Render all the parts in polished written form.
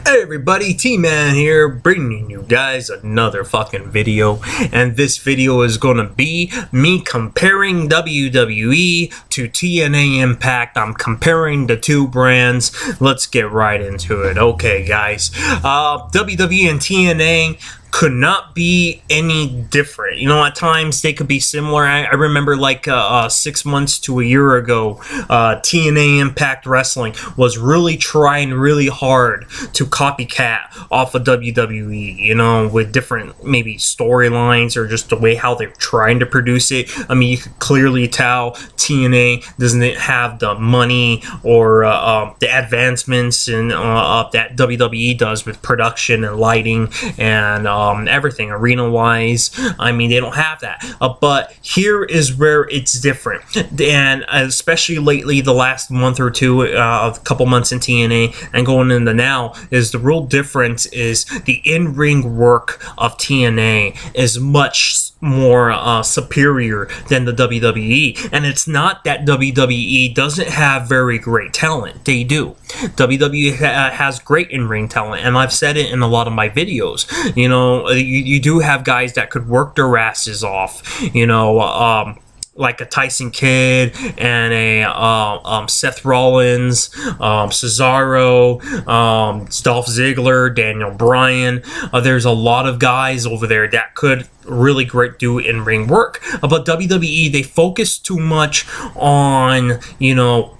Hey everybody, T-Man here, bringing you guys another fucking video, and this video is gonna be me comparing WWE to TNA Impact. I'm comparing the two brands. Let's get right into it. Okay guys, WWE and TNA could not be any different. You know, at times they could be similar. I remember like 6 months to a year ago, TNA Impact Wrestling was really trying really hard to copycat off of WWE, you know, with different maybe storylines or just the way how they're trying to produce it. I mean, you could clearly tell TNA doesn't have the money or the advancements and that WWE does with production and lighting and everything arena wise. I mean, they don't have that, but here is where it's different, and especially lately the last month or two, a couple months in TNA and going into now, is the real difference is the in-ring work of TNA is much more superior than the WWE. And it's not that WWE doesn't have very great talent. They do. WWE has great in-ring talent, and I've said it in a lot of my videos. You know, you do have guys that could work their asses off, you know, like a Tyson Kidd and a Seth Rollins, Cesaro, Dolph Ziggler, Daniel Bryan. There's a lot of guys over there that could really great do in-ring work. But WWE, they focus too much on, you know,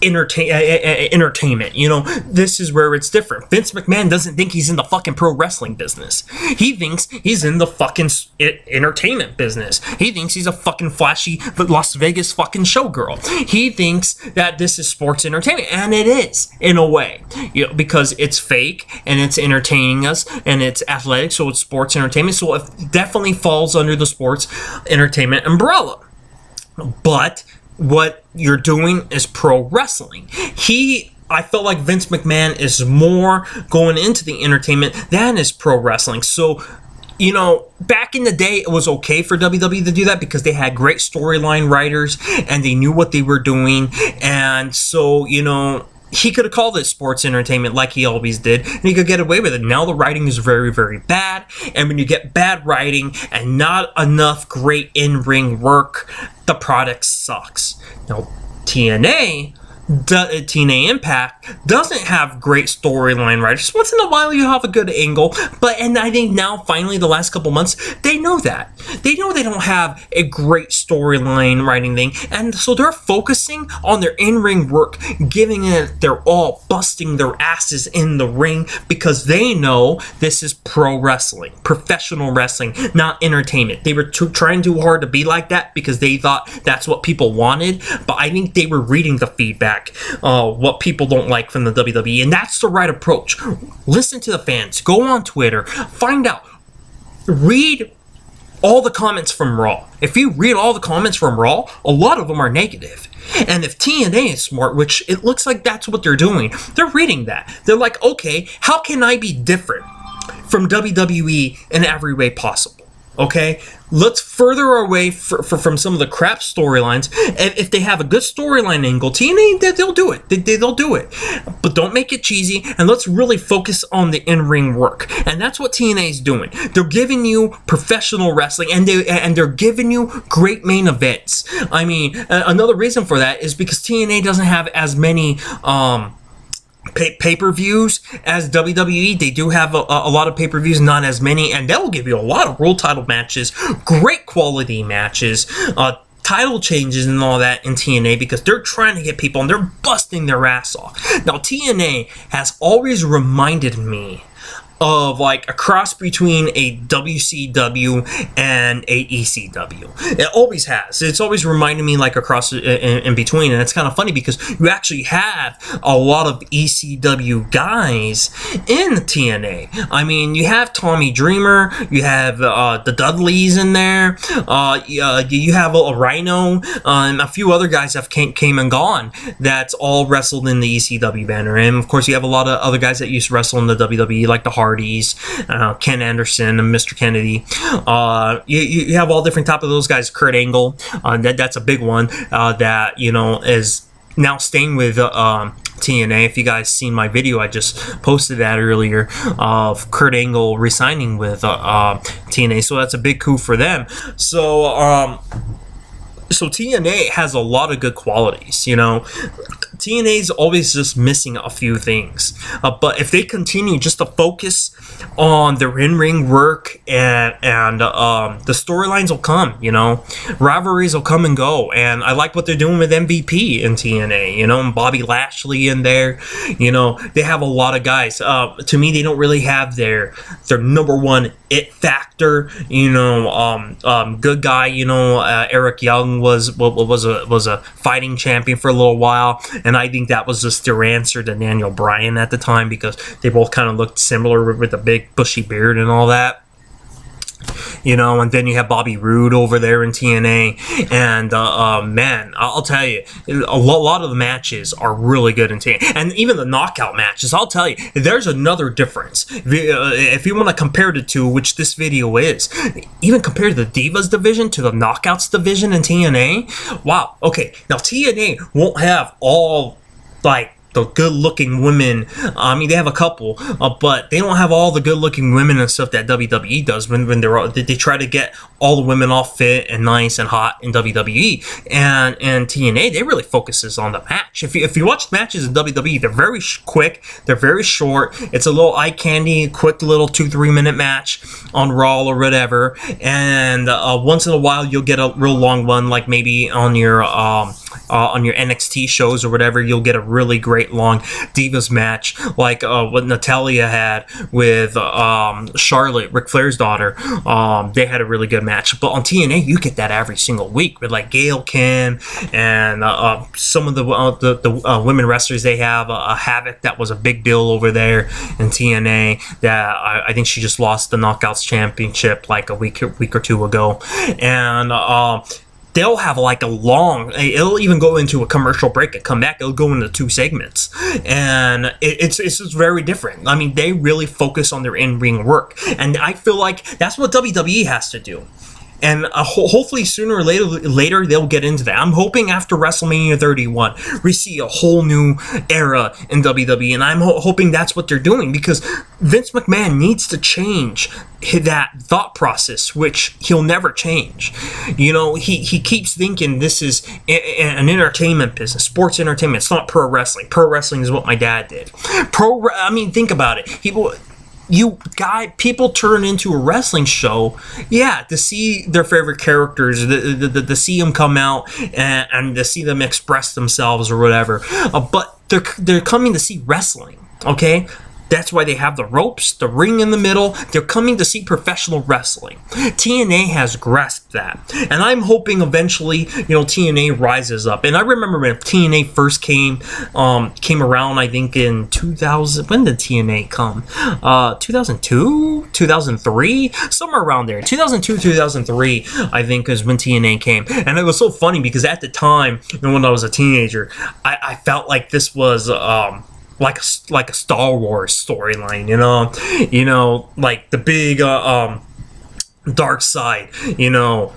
entertainment. You know, this is where it's different. Vince McMahon doesn't think he's in the fucking pro wrestling business. He thinks he's in the fucking entertainment business. He thinks he's a fucking flashy Las Vegas fucking showgirl. He thinks that this is sports entertainment, and it is in a way, you know, because it's fake and it's entertaining us and it's athletic, so it's sports entertainment. So it definitely falls under the sports entertainment umbrella. But what you're doing is pro wrestling. I felt like Vince McMahon is more going into the entertainment than is pro wrestling. So, you know, back in the day, it was okay for WWE to do that because they had great storyline writers and they knew what they were doing. And so, you know, he could have called it sports entertainment like he always did, and he could get away with it. Now the writing is very, very bad, and when you get bad writing and not enough great in-ring work, the product sucks. Now, TNA Impact doesn't have great storyline writers. Once in a while you have a good angle, and I think now finally the last couple months they know that. They know they don't have a great storyline writing thing, and so they're focusing on their in-ring work, giving it their all, busting their asses in the ring because they know this is pro wrestling, professional wrestling, not entertainment. They were trying too hard to be like that because they thought that's what people wanted, but I think they were reading the feedback, what people don't like from the WWE, and that's the right approach. Listen to the fans, go on Twitter, find out, read all the comments from Raw. If you read all the comments from Raw, a lot of them are negative. And if TNA is smart, which it looks like that's what they're doing, they're reading that. They're like, okay, how can I be different from WWE in every way possible? Okay, let's further away from some of the crap storylines. And if they have a good storyline angle, TNA, they'll do it. They'll do it. But don't make it cheesy, and let's really focus on the in-ring work. And that's what TNA is doing. They're giving you professional wrestling, and they're giving you great main events. I mean, another reason for that is because TNA doesn't have as many pay-per-views as WWE. They do have a lot of pay-per-views, not as many, and they'll give you a lot of world title matches, great quality matches, title changes and all that in TNA because they're trying to get people and they're busting their ass off. Now, TNA has always reminded me of like a cross between a WCW and a ECW. It always has. It's always reminded me like a cross in between, and it's kind of funny because you actually have a lot of ECW guys in TNA. I mean, you have Tommy Dreamer, you have the Dudleys in there, you have a Rhino, and a few other guys that came and gone that's all wrestled in the ECW banner. And of course, you have a lot of other guys that used to wrestle in the WWE, like the Hardys, Ken Anderson, and Mr. Kennedy. You have all different type of those guys. Kurt Angle, that's a big one that, you know, is now staying with TNA, if you guys seen my video, I just posted that earlier of Kurt Angle resigning with TNA, so that's a big coup for them. So TNA has a lot of good qualities, you know. TNA's always just missing a few things, but if they continue just to focus on their in-ring work and the storylines will come, you know, rivalries will come and go, and I like what they're doing with MVP in TNA, you know, and Bobby Lashley in there, you know, they have a lot of guys. To me, they don't really have their number one it factor, you know. Good guy, you know, Eric Young was a fighting champion for a little while, and I think that was just their answer to Daniel Bryan at the time, because they both kind of looked similar with the big bushy beard and all that, you know. And then you have Bobby Roode over there in TNA, and man, I'll tell you, a lot of the matches are really good in TNA, and even the knockout matches. I'll tell you, there's another difference. If you want to compare the two, which this video is, even compared to the Divas division to the Knockouts division in TNA, wow. Okay, now TNA won't have all like the good-looking women. I mean, they have a couple, but they don't have all the good-looking women and stuff that WWE does. When they try to get all the women all fit and nice and hot in WWE, and TNA, they really focuses on the match. If you watch matches in WWE, they're very quick, they're very short. It's a little eye candy, quick little 2-3 minute match on Raw or whatever, and once in a while you'll get a real long one, like maybe on your NXT shows or whatever. You'll get a really great long Divas match, like what Natalya had with Charlotte, Ric Flair's daughter. They had a really good match. But on TNA, you get that every single week with like Gail Kim and some of the women wrestlers they have. Havoc, that was a big deal over there in TNA. That I think she just lost the Knockouts Championship like a week or two ago, and they'll have like a long, it'll even go into a commercial break and come back. It'll go into 2 segments, and it's just very different. I mean, they really focus on their in-ring work, and I feel like that's what WWE has to do. And hopefully sooner or later they'll get into that. I'm hoping after WrestleMania 31 we see a whole new era in WWE, and I'm hoping that's what they're doing, because Vince McMahon needs to change that thought process, which he'll never change. You know, he keeps thinking this is an entertainment business, sports entertainment. It's not pro wrestling. Pro wrestling is what my dad did. I mean, think about it. People turn into a wrestling show, yeah, to see their favorite characters, to see them come out and to see them express themselves or whatever. But they're coming to see wrestling, okay? That's why they have the ropes, the ring in the middle. They're coming to see professional wrestling. TNA has grasped that. And I'm hoping eventually, you know, TNA rises up. And I remember when TNA first came around, I think in 2000. When did TNA come? 2002? 2003? Somewhere around there. 2002, 2003, I think, is when TNA came. And it was so funny because at the time, you know, when I was a teenager, I felt like this was like a Star Wars storyline, you know, like the big dark side, you know,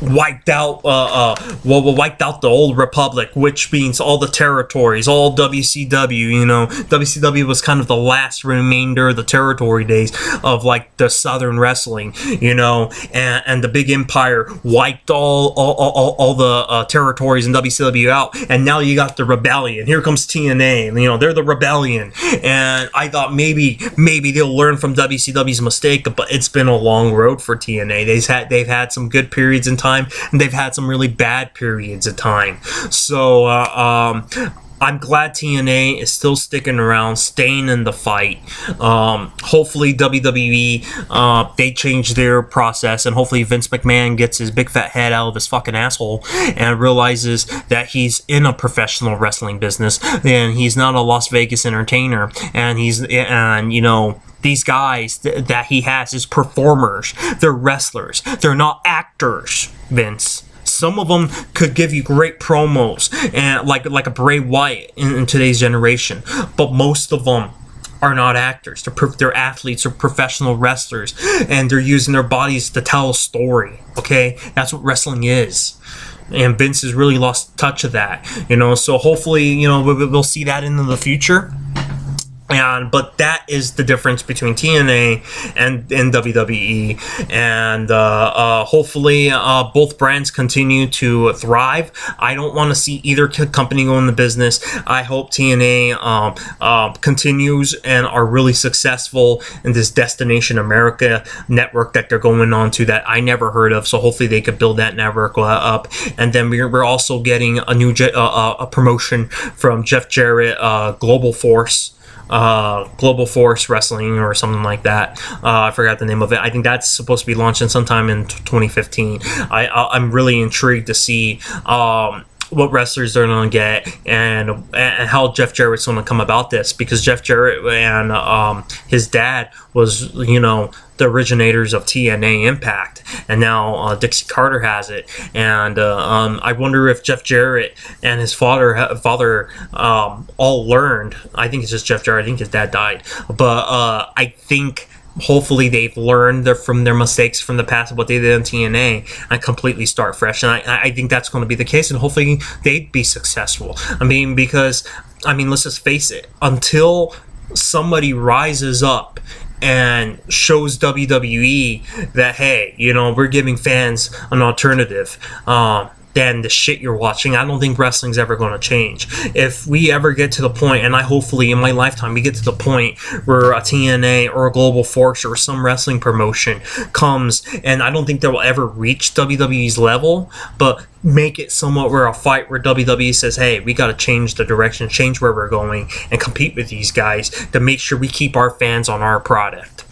wiped out the old Republic, which means all the territories, all WCW. You know, WCW was kind of the last remainder of the territory days of like the Southern wrestling, you know, and the big empire wiped all the territories in WCW out, and now you got the rebellion. Here comes TNA, and, you know, they're the rebellion, and I thought maybe they'll learn from WCW's mistake, but it's been a long road for TNA. They've had some good periods in time, and they've had some really bad periods of time. So I'm glad TNA is still sticking around, staying in the fight. Hopefully WWE, they change their process, and hopefully Vince McMahon gets his big fat head out of his fucking asshole and realizes that he's in a professional wrestling business, and he's not a Las Vegas entertainer, and you know, these guys that he has is performers. They're wrestlers. They're not actors, Vince. Some of them could give you great promos, and like a Bray Wyatt in today's generation. But most of them are not actors. They're athletes or professional wrestlers, and they're using their bodies to tell a story. Okay, that's what wrestling is. and Vince has really lost touch of that, you know. So hopefully, you know, we'll see that into the future. But that is the difference between TNA and WWE, and hopefully both brands continue to thrive. I don't want to see either company go in the business. I hope TNA continues and are really successful in this Destination America network that they're going on to that I never heard of. So hopefully they could build that network up. And then we're also getting a new a promotion from Jeff Jarrett, Global Force Wrestling or something like that. I forgot the name of it. I think that's supposed to be launching sometime in 2015. I'm really intrigued to see what wrestlers they're going to get and how Jeff Jarrett's going to come about this, because Jeff Jarrett and his dad was, you know, the originators of TNA Impact, and now Dixie Carter has it. And I wonder if Jeff Jarrett and his father all learned. I think it's just Jeff Jarrett. I think his dad died, but I think hopefully they've learned from their mistakes from the past of what they did in TNA and completely start fresh. And I think that's going to be the case, and hopefully they'd be successful. I mean, because, I mean, let's just face it, until somebody rises up and shows WWE that, hey, you know, we're giving fans an alternative, then the shit you're watching, I don't think wrestling's ever going to change. If we ever get to the point, and I hopefully in my lifetime we get to the point where a TNA or a Global Force or some wrestling promotion comes, and I don't think they will ever reach WWE's level, but make it somewhat where a fight where WWE says, hey, we got to change the direction, change where we're going, and compete with these guys to make sure we keep our fans on our product.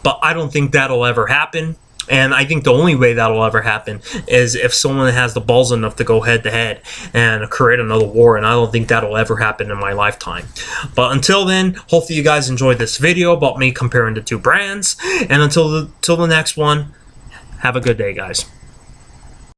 But I don't think that'll ever happen. And I think the only way that'll ever happen is if someone has the balls enough to go head-to-head and create another war, and I don't think that'll ever happen in my lifetime. But until then, hopefully you guys enjoyed this video about me comparing the two brands, and until the next one, have a good day, guys.